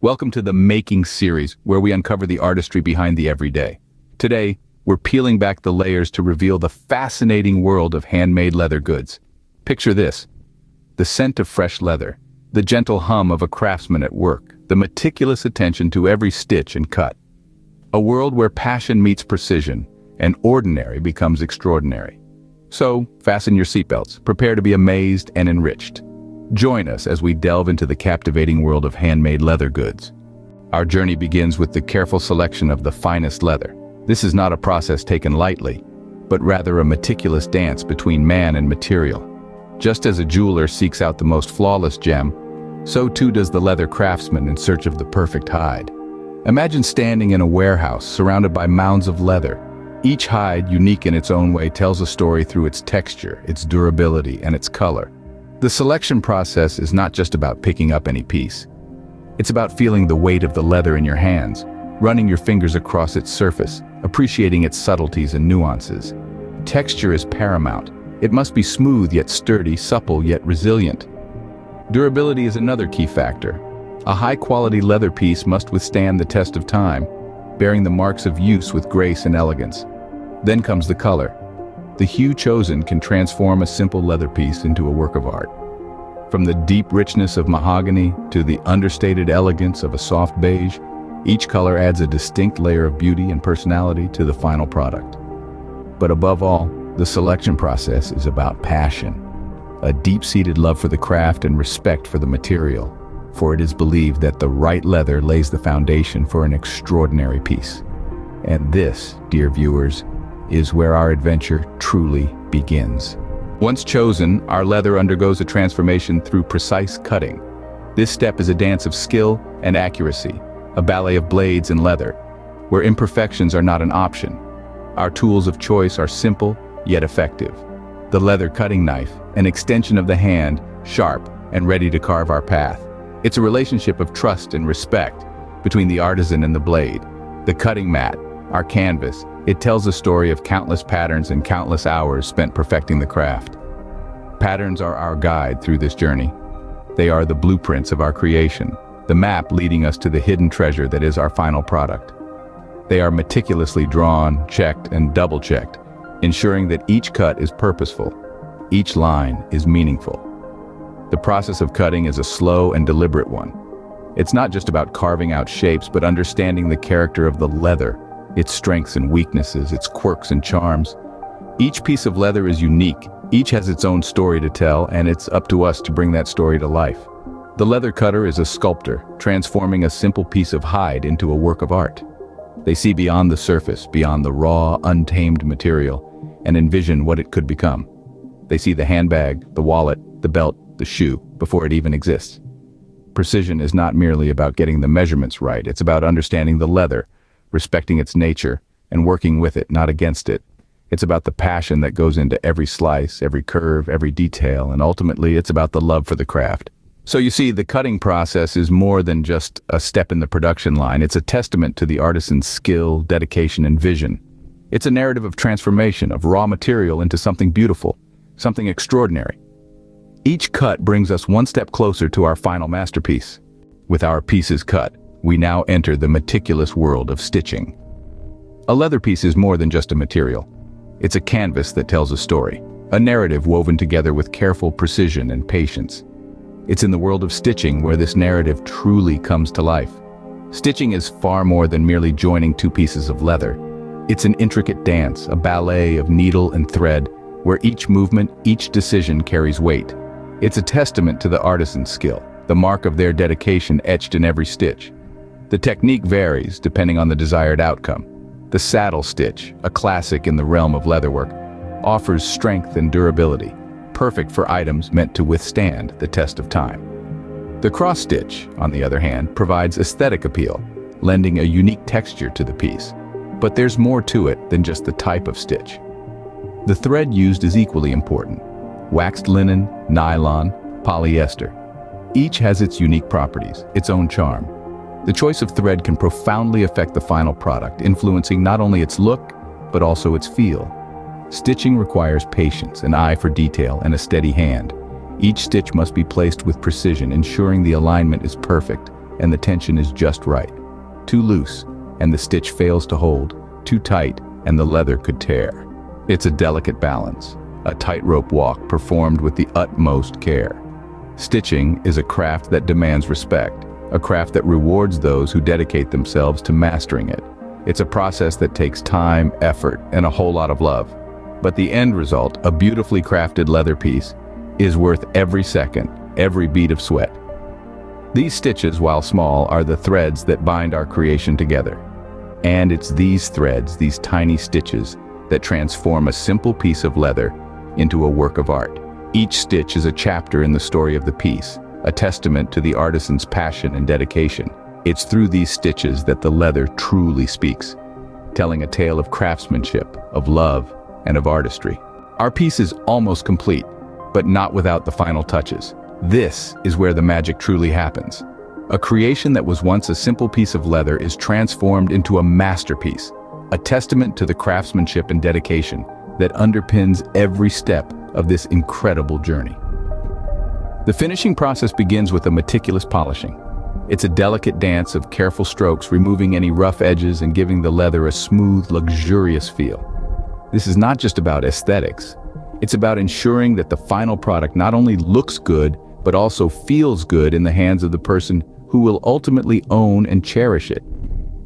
Welcome to the Making series, where we uncover the artistry behind the everyday. Today, we're peeling back the layers to reveal the fascinating world of handmade leather goods. Picture this: the scent of fresh leather, the gentle hum of a craftsman at work, the meticulous attention to every stitch and cut. A world where passion meets precision, and ordinary becomes extraordinary. So, fasten your seatbelts, prepare to be amazed and enriched. Join us as we delve into the captivating world of handmade leather goods. Our journey begins with the careful selection of the finest leather. This is not a process taken lightly, but rather a meticulous dance between man and material. Just as a jeweler seeks out the most flawless gem, so too does the leather craftsman in search of the perfect hide. Imagine standing in a warehouse surrounded by mounds of leather. Each hide, unique in its own way, tells a story through its texture, its durability, and its color. The selection process is not just about picking up any piece. It's about feeling the weight of the leather in your hands, running your fingers across its surface, appreciating its subtleties and nuances. Texture is paramount. It must be smooth yet sturdy, supple yet resilient. Durability is another key factor. A high-quality leather piece must withstand the test of time, bearing the marks of use with grace and elegance. Then comes the color. The hue chosen can transform a simple leather piece into a work of art. From the deep richness of mahogany to the understated elegance of a soft beige, each color adds a distinct layer of beauty and personality to the final product. But above all, the selection process is about passion, a deep-seated love for the craft and respect for the material, for it is believed that the right leather lays the foundation for an extraordinary piece. And this, dear viewers, is where our adventure truly begins. Once chosen, our leather undergoes a transformation through precise cutting. This step is a dance of skill and accuracy, a ballet of blades and leather, where imperfections are not an option. Our tools of choice are simple yet effective. The leather cutting knife, an extension of the hand, sharp and ready to carve our path. It's a relationship of trust and respect between the artisan and the blade. The cutting mat, our canvas, it tells a story of countless patterns and countless hours spent perfecting the craft. Patterns are our guide through this journey. They are the blueprints of our creation, the map leading us to the hidden treasure that is our final product. They are meticulously drawn, checked, and double-checked, ensuring that each cut is purposeful, each line is meaningful. The process of cutting is a slow and deliberate one. It's not just about carving out shapes, but understanding the character of the leather, its strengths and weaknesses, its quirks and charms. Each piece of leather is unique, each has its own story to tell, and it's up to us to bring that story to life. The leather cutter is a sculptor, transforming a simple piece of hide into a work of art. They see beyond the surface, beyond the raw, untamed material, and envision what it could become. They see the handbag, the wallet, the belt, the shoe, before it even exists. Precision is not merely about getting the measurements right, it's about understanding the leather, respecting its nature, and working with it, not against it. It's about the passion that goes into every slice, every curve, every detail, and ultimately it's about the love for the craft. So you see, the cutting process is more than just a step in the production line. It's a testament to the artisan's skill, dedication, and vision. It's a narrative of transformation, of raw material into something beautiful, something extraordinary. Each cut brings us one step closer to our final masterpiece. With our pieces cut, we now enter the meticulous world of stitching. A leather piece is more than just a material. It's a canvas that tells a story, a narrative woven together with careful precision and patience. It's in the world of stitching where this narrative truly comes to life. Stitching is far more than merely joining two pieces of leather. It's an intricate dance, a ballet of needle and thread, where each movement, each decision carries weight. It's a testament to the artisan's skill, the mark of their dedication etched in every stitch. The technique varies depending on the desired outcome. The saddle stitch, a classic in the realm of leatherwork, offers strength and durability, perfect for items meant to withstand the test of time. The cross stitch, on the other hand, provides aesthetic appeal, lending a unique texture to the piece. But there's more to it than just the type of stitch. The thread used is equally important. Waxed linen, nylon, polyester. Each has its unique properties, its own charm. The choice of thread can profoundly affect the final product, influencing not only its look, but also its feel. Stitching requires patience, an eye for detail, and a steady hand. Each stitch must be placed with precision, ensuring the alignment is perfect and the tension is just right. Too loose, and the stitch fails to hold. Too tight, and the leather could tear. It's a delicate balance, a tightrope walk performed with the utmost care. Stitching is a craft that demands respect, a craft that rewards those who dedicate themselves to mastering it. It's a process that takes time, effort, and a whole lot of love. But the end result, a beautifully crafted leather piece, is worth every second, every bead of sweat. These stitches, while small, are the threads that bind our creation together. And it's these threads, these tiny stitches, that transform a simple piece of leather into a work of art. Each stitch is a chapter in the story of the piece, a testament to the artisan's passion and dedication. It's through these stitches that the leather truly speaks, telling a tale of craftsmanship, of love, and of artistry. Our piece is almost complete, but not without the final touches. This is where the magic truly happens. A creation that was once a simple piece of leather is transformed into a masterpiece, a testament to the craftsmanship and dedication that underpins every step of this incredible journey. The finishing process begins with a meticulous polishing. It's a delicate dance of careful strokes, removing any rough edges and giving the leather a smooth, luxurious feel. This is not just about aesthetics. It's about ensuring that the final product not only looks good, but also feels good in the hands of the person who will ultimately own and cherish it.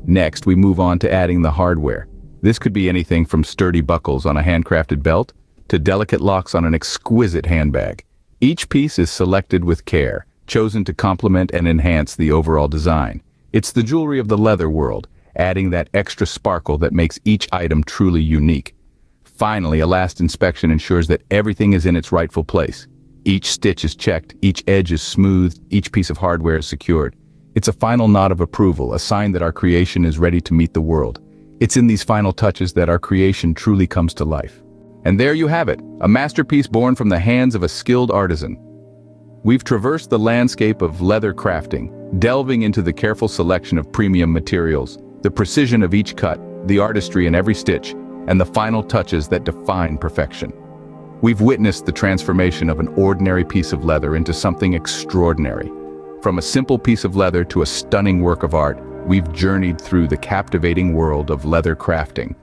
Next, we move on to adding the hardware. This could be anything from sturdy buckles on a handcrafted belt to delicate locks on an exquisite handbag. Each piece is selected with care, chosen to complement and enhance the overall design. It's the jewelry of the leather world, adding that extra sparkle that makes each item truly unique. Finally, a last inspection ensures that everything is in its rightful place. Each stitch is checked, each edge is smoothed, each piece of hardware is secured. It's a final nod of approval, a sign that our creation is ready to meet the world. It's in these final touches that our creation truly comes to life. And there you have it, a masterpiece born from the hands of a skilled artisan. We've traversed the landscape of leather crafting, delving into the careful selection of premium materials, the precision of each cut, the artistry in every stitch, and the final touches that define perfection. We've witnessed the transformation of an ordinary piece of leather into something extraordinary. From a simple piece of leather to a stunning work of art, we've journeyed through the captivating world of leather crafting,